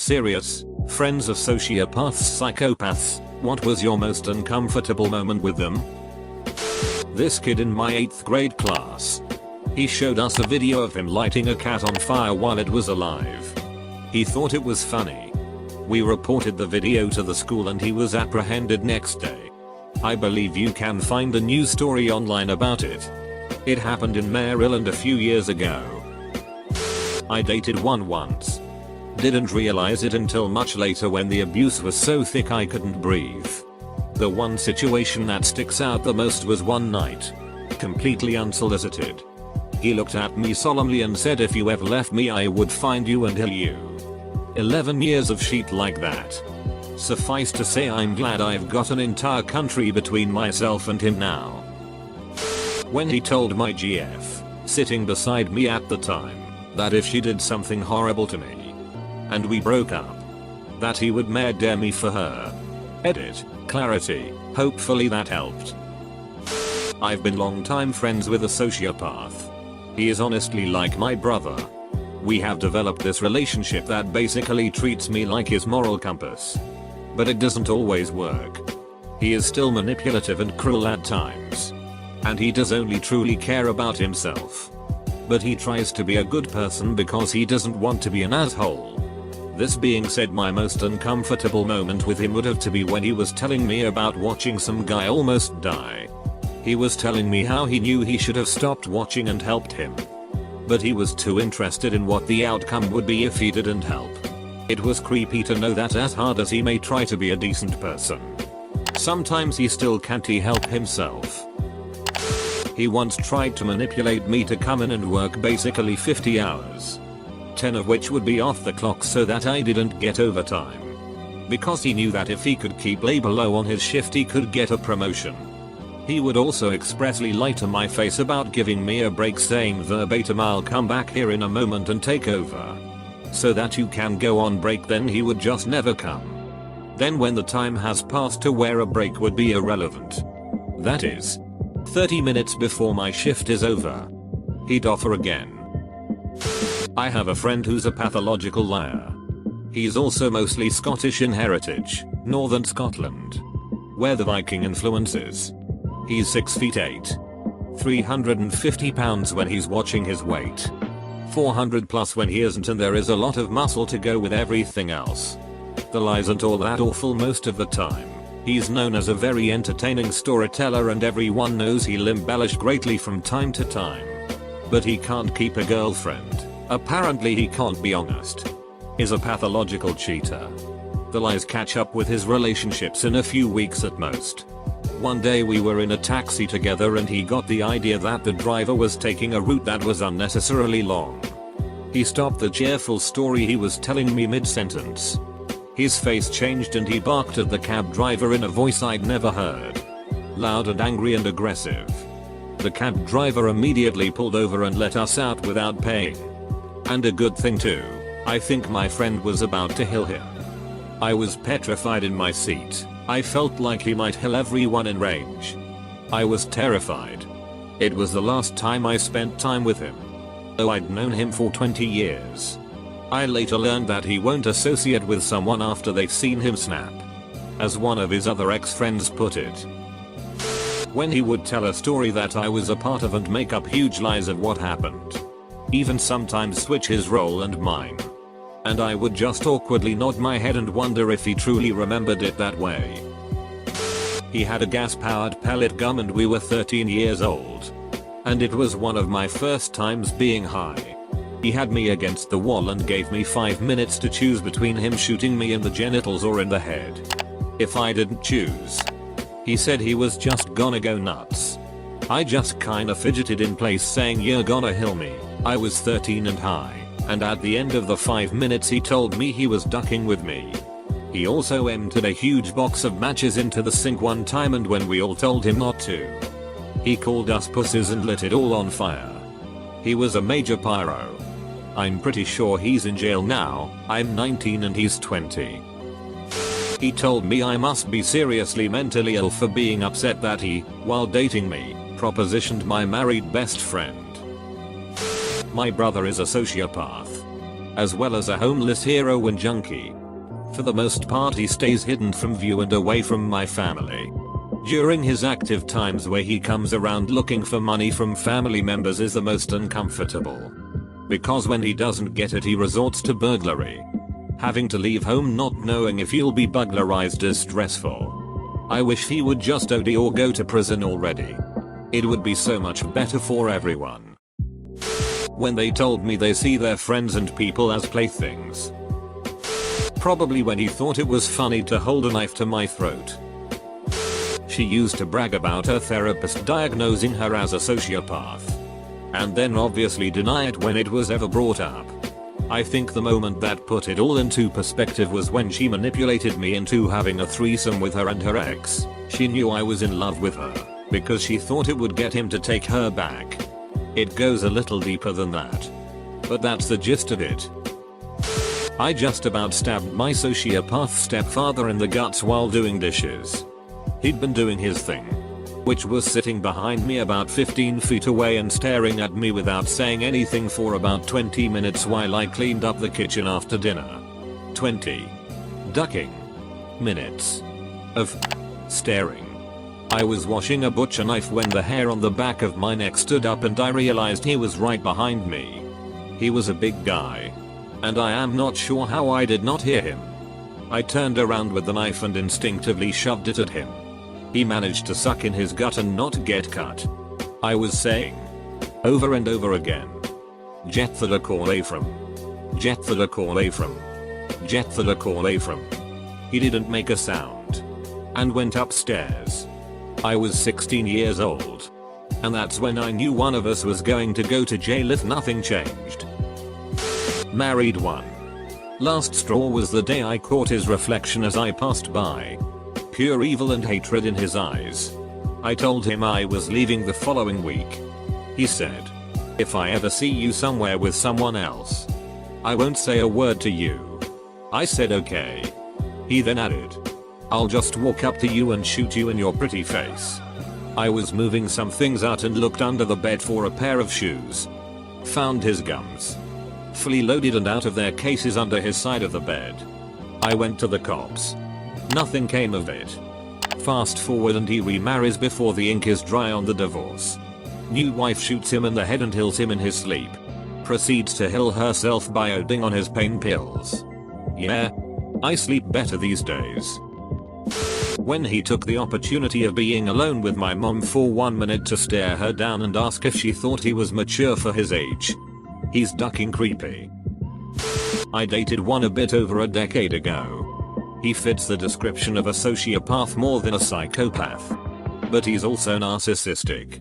serious, friends of sociopaths, psychopaths, what was your most uncomfortable moment with them? This kid in my 8th grade class. He showed us a video of him lighting a cat on fire while it was alive. He thought it was funny. We reported the video to the school and he was apprehended next day. I believe you can find a news story online about it. It happened in Maryland a few years ago. I dated one once. Didn't realize it until much later when the abuse was so thick I couldn't breathe. The one situation that sticks out the most was one night. Completely unsolicited. He looked at me solemnly and said, if you ever left me I would find you and kill you. 11 years of shit like that. Suffice to say I'm glad I've got an entire country between myself and him now. When he told my GF, sitting beside me at the time, that if she did something horrible to me, and we broke up, that he would murder me for her. Edit, clarity, hopefully that helped. I've been long-time friends with a sociopath. He is honestly like my brother. We have developed this relationship that basically treats me like his moral compass. But it doesn't always work. He is still manipulative and cruel at times. And he does only truly care about himself. But he tries to be a good person because he doesn't want to be an asshole. This being said, my most uncomfortable moment with him would have to be when he was telling me about watching some guy almost die. He was telling me how he knew he should have stopped watching and helped him. But he was too interested in what the outcome would be if he didn't help. It was creepy to know that as hard as he may try to be a decent person, sometimes he still can't help himself. He once tried to manipulate me to come in and work basically 50 hours. 10 of which would be off the clock so that I didn't get overtime. Because he knew that if he could keep labor low on his shift he could get a promotion. He would also expressly lie to my face about giving me a break, saying verbatim, I'll come back here in a moment and take over. So that you can go on break. Then he would just never come. Then when the time has passed to where a break would be irrelevant, that is, 30 minutes before my shift is over, he'd offer again. I have a friend who's a pathological liar. He's also mostly Scottish in heritage, northern Scotland, where the Viking influence is. He's 6 feet 8, 350 pounds when he's watching his weight, 400 plus when he isn't, and there is a lot of muscle to go with everything else. The lies aren't all that awful most of the time. He's known as a very entertaining storyteller and everyone knows he'll embellish greatly from time to time. But he can't keep a girlfriend. Apparently he can't be honest. Is a pathological cheater. The lies catch up with his relationships in a few weeks at most. One day we were in a taxi together and he got the idea that the driver was taking a route that was unnecessarily long. He stopped the cheerful story he was telling me mid-sentence. His face changed and he barked at the cab driver in a voice I'd never heard. Loud and angry and aggressive. The cab driver immediately pulled over and let us out without paying. And a good thing too. I think my friend was about to kill him. I was petrified in my seat. I felt like he might kill everyone in range. I was terrified. It was the last time I spent time with him. Though I'd known him for 20 years. I later learned that he won't associate with someone after they've seen him snap. As one of his other ex-friends put it. When he would tell a story that I was a part of and make up huge lies of what happened. Even sometimes switch his role and mine. And I would just awkwardly nod my head and wonder if he truly remembered it that way. He had a gas-powered pellet gun and we were 13 years old. And it was one of my first times being high. He had me against the wall and gave me 5 minutes to choose between him shooting me in the genitals or in the head. If I didn't choose, he said he was just gonna go nuts. I just kinda fidgeted in place saying, you're gonna kill me. I was 13 and high. And at the end of the 5 minutes he told me he was ducking with me. He also emptied a huge box of matches into the sink one time and when we all told him not to, he called us pussies and lit it all on fire. He was a major pyro. I'm pretty sure he's in jail now. I'm 19 and he's 20. He told me I must be seriously mentally ill for being upset that he, while dating me, propositioned my married best friend. My brother is a sociopath. as well as a homeless hero and junkie. For the most part he stays hidden from view and away from my family. During his active times where he comes around looking for money from family members is the most uncomfortable. Because when he doesn't get it he resorts to burglary. Having to leave home not knowing if you'll be burglarized is stressful. I wish he would just OD or go to prison already. It would be so much better for everyone. When they told me they see their friends and people as playthings. Probably when he thought it was funny to hold a knife to my throat. She used to brag about her therapist diagnosing her as a sociopath. And then obviously deny it when it was ever brought up. I think the moment that put it all into perspective was when she manipulated me into having a threesome with her and her ex. She knew I was in love with her, because she thought it would get him to take her back. It goes a little deeper than that. But that's the gist of it. I just about stabbed my sociopath stepfather in the guts while doing dishes. He'd been doing his thing, which was sitting behind me about 15 feet away and staring at me without saying anything for about 20 minutes while I cleaned up the kitchen after dinner. 20 ducking minutes of staring. I was washing a butcher knife when the hair on the back of my neck stood up and I realized he was right behind me. He was a big guy, and I am not sure how I did not hear him. I turned around with the knife and instinctively shoved it at him. He managed to suck in his gut and not get cut. I was saying over and over again, "Jet the call Ephraim. Jet the call Ephraim. Jet the call Ephraim." He didn't make a sound and went upstairs. I was 16 years old. And that's when I knew one of us was going to go to jail if nothing changed. Married one. Last straw was the day I caught his reflection as I passed by. Pure evil and hatred in his eyes. I told him I was leaving the following week. He said, "If I ever see you somewhere with someone else, I won't say a word to you." I said okay. He then added, "I'll just walk up to you and shoot you in your pretty face." I was moving some things out and looked under the bed for a pair of shoes. Found his guns, fully loaded and out of their cases under his side of the bed. I went to the cops. Nothing came of it. Fast forward and he remarries before the ink is dry on the divorce. New wife shoots him in the head and kills him in his sleep. Proceeds to heal herself by ODing on his pain pills. Yeah, I sleep better these days. When he took the opportunity of being alone with my mom for 1 minute to stare her down and ask if she thought he was mature for his age. He's ducking creepy. I dated one a bit over a decade ago. He fits the description of a sociopath more than a psychopath. But he's also narcissistic.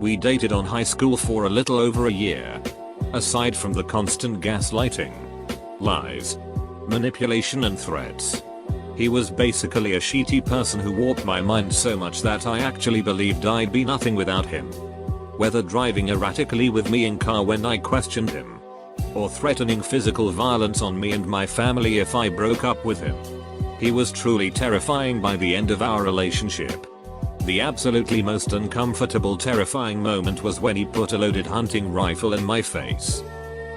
We dated on high school for a little over a year. Aside from the constant gaslighting, lies, manipulation and threats, he was basically a shitty person who warped my mind so much that I actually believed I'd be nothing without him. Whether driving erratically with me in car when I questioned him, or threatening physical violence on me and my family if I broke up with him. He was truly terrifying by the end of our relationship. The absolutely most uncomfortable terrifying moment was when he put a loaded hunting rifle in my face.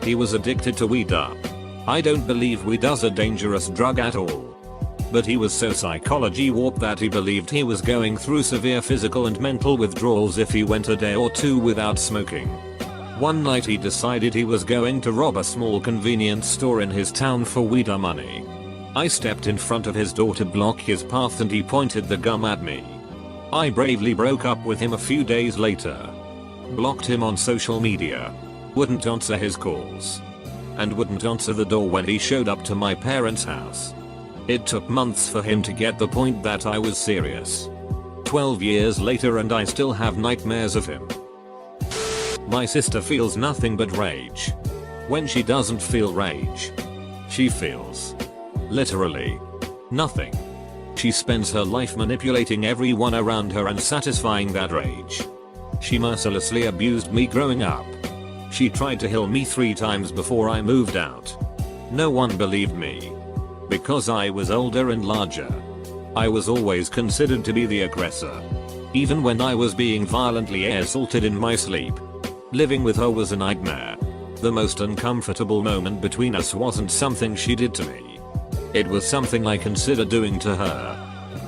He was addicted to weed up. I don't believe weed is a dangerous drug at all. But he was so psychology warped that he believed he was going through severe physical and mental withdrawals if he went a day or two without smoking. One night he decided he was going to rob a small convenience store in his town for weed money. I stepped in front of his door to block his path and he pointed the gun at me. I bravely broke up with him a few days later. Blocked him on social media. Wouldn't answer his calls. And wouldn't answer the door when he showed up to my parents' house. It took months for him to get the point that I was serious. 12 years later and I still have nightmares of him. My sister feels nothing but rage. When she doesn't feel rage, she feels literally nothing. She spends her life manipulating everyone around her and satisfying that rage. She mercilessly abused me growing up. She tried to heal me 3 times before I moved out. No one believed me. Because I was older and larger. I was always considered to be the aggressor. Even when I was being violently assaulted in my sleep. Living with her was a nightmare. The most uncomfortable moment between us wasn't something she did to me. It was something I considered doing to her.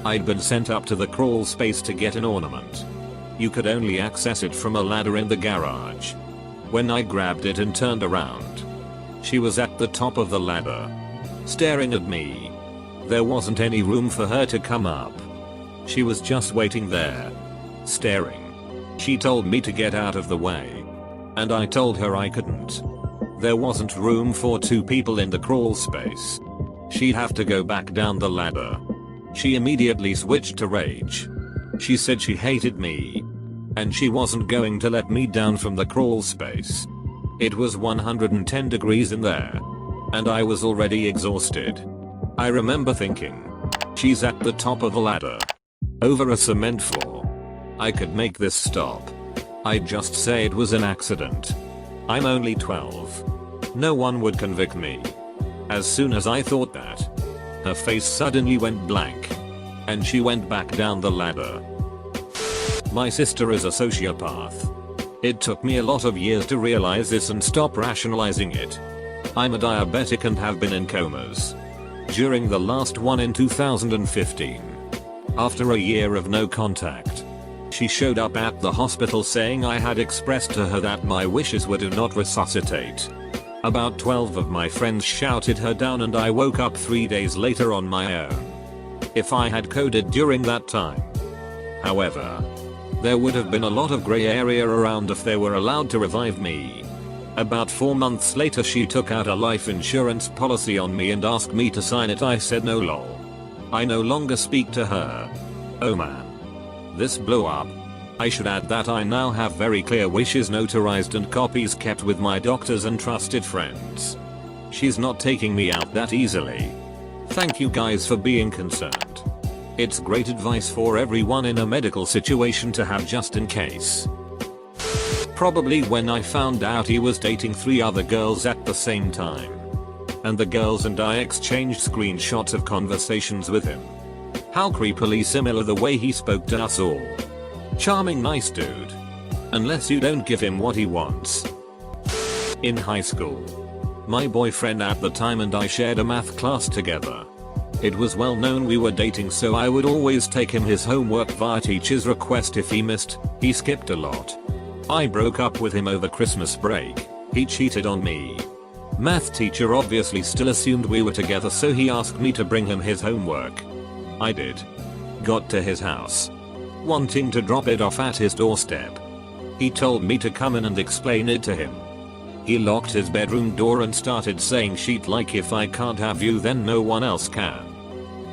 I'd been sent up to the crawl space to get an ornament. You could only access it from a ladder in the garage. When I grabbed it and turned around, she was at the top of the ladder, staring at me. There wasn't any room for her to come up. She was just waiting there, staring. She told me to get out of the way, and I told her I couldn't. There wasn't room for 2 people in the crawl space. She'd have to go back down the ladder. She immediately switched to rage. She said she hated me, and she wasn't going to let me down from the crawl space. It was 110 degrees in there, and I was already exhausted. I remember thinking, she's at the top of the ladder, over a cement floor. I could make this stop. I'd just say it was an accident. I'm only 12. No one would convict me. As soon as I thought that, her face suddenly went blank, and she went back down the ladder. My sister is a sociopath. It took me a lot of years to realize this and stop rationalizing it. I'm a diabetic and have been in comas. During the last one in 2015. After a year of no contact, she showed up at the hospital saying I had expressed to her that my wishes were to not resuscitate. About 12 of my friends shouted her down and I woke up 3 days later on my own. If I had coded during that time, however, there would have been a lot of grey area around if they were allowed to revive me. About 4 months later she took out a life insurance policy on me and asked me to sign it. I said no lol. I no longer speak to her. Oh man. This blew up. I should add that I now have very clear wishes notarized and copies kept with my doctors and trusted friends. She's not taking me out that easily. Thank you guys for being concerned. It's great advice for everyone in a medical situation to have just in case. Probably when I found out he was dating 3 other girls at the same time. And the girls and I exchanged screenshots of conversations with him. How creepily similar the way he spoke to us all. Charming, nice dude. Unless you don't give him what he wants. In high school, my boyfriend at the time and I shared a math class together. It was well known we were dating, so I would always take him his homework via teacher's request if he missed. He skipped a lot. I broke up with him over Christmas break. He cheated on me. Math teacher obviously still assumed we were together, so he asked me to bring him his homework. I did. Got to his house, wanting to drop it off at his doorstep. He told me to come in and explain it to him. He locked his bedroom door and started saying shit like, if I can't have you then no one else can.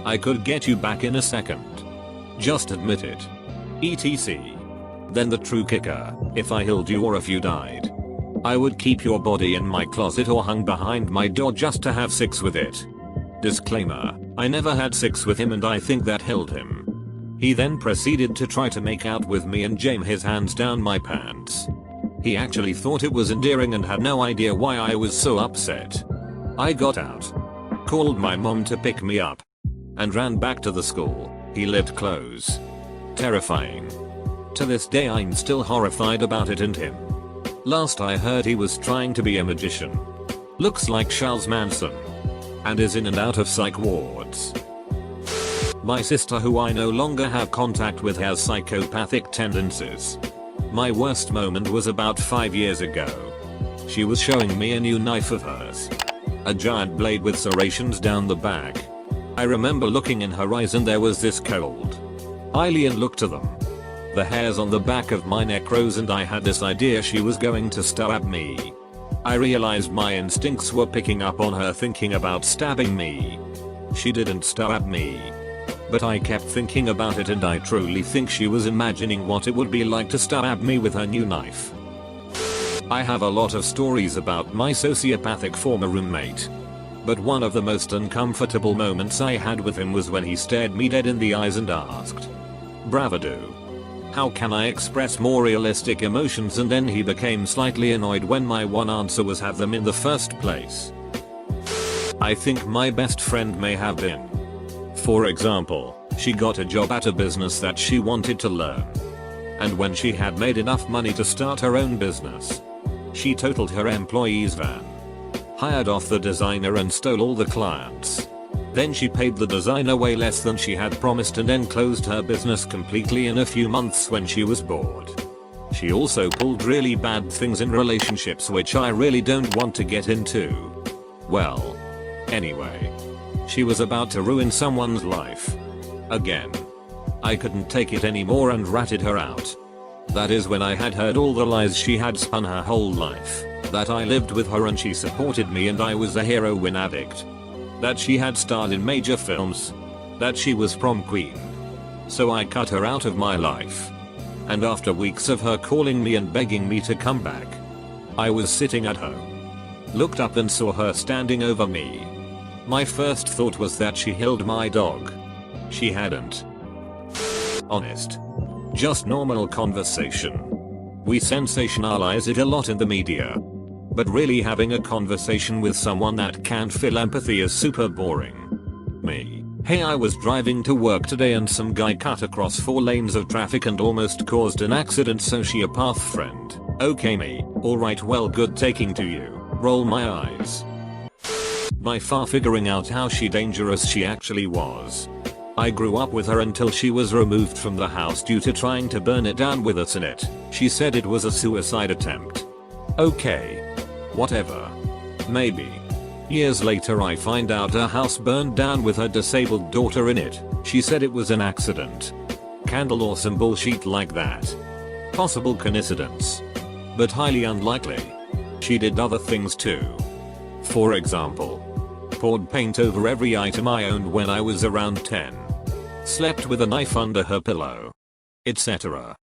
I could get you back in a second. Just admit it. etc. Then the true kicker, if I healed you or if you died, I would keep your body in my closet or hung behind my door just to have sex with it. Disclaimer, I never had sex with him and I think that held him. He then proceeded to try to make out with me and jam his hands down my pants. He actually thought it was endearing and had no idea why I was so upset. I got out, called my mom to pick me up, and ran back to the school. He lived close. Terrifying. To this day I'm still horrified about it and him. Last I heard he was trying to be a magician. Looks like Charles Manson. And is in and out of psych wards. My sister, who I no longer have contact with, has psychopathic tendencies. My worst moment was about 5 years ago. She was showing me a new knife of hers. A giant blade with serrations down the back. I remember looking in her eyes and there was this cold alien look to them. The hairs on the back of my neck rose and I had this idea she was going to stab me. I realized my instincts were picking up on her thinking about stabbing me. She didn't stab me, but I kept thinking about it and I truly think she was imagining what it would be like to stab me with her new knife. I have a lot of stories about my sociopathic former roommate, but one of the most uncomfortable moments I had with him was when he stared me dead in the eyes and asked, "Bravado. How can I express more realistic emotions?" and then he became slightly annoyed when my one answer was have them in the first place. I think my best friend may have been. For example, she got a job at a business that she wanted to learn. And when she had made enough money to start her own business, She totaled her employee's van, hired off the designer and stole all the clients. Then she paid the designer way less than she had promised and then closed her business completely in a few months when she was bored. She also pulled really bad things in relationships which I really don't want to get into. Well, anyway, she was about to ruin someone's life. Again. I couldn't take it anymore and ratted her out. That is when I had heard all the lies she had spun her whole life, that I lived with her and she supported me and I was a heroin addict, that she had starred in major films, that she was prom queen. So I cut her out of my life. And after weeks of her calling me and begging me to come back, I was sitting at home, looked up and saw her standing over me. My first thought was that she killed my dog. She hadn't. Honest. Just normal conversation. We sensationalize it a lot in the media. But really having a conversation with someone that can't feel empathy is super boring. Me. Hey, I was driving to work today and some guy cut across 4 lanes of traffic and almost caused an accident. Sociopath friend. Okay me. Alright, well, good taking to you. Roll my eyes. By far figuring out how dangerous she actually was. I grew up with her until she was removed from the house due to trying to burn it down with us in it. She said it was a suicide attempt. Okay. Whatever. Maybe. Years later I find out her house burned down with her disabled daughter in it. She said it was an accident. Candle or some bullshit like that. Possible coincidence. But highly unlikely. She did other things too. For example, poured paint over every item I owned when I was around 10. Slept with a knife under her pillow. Etc.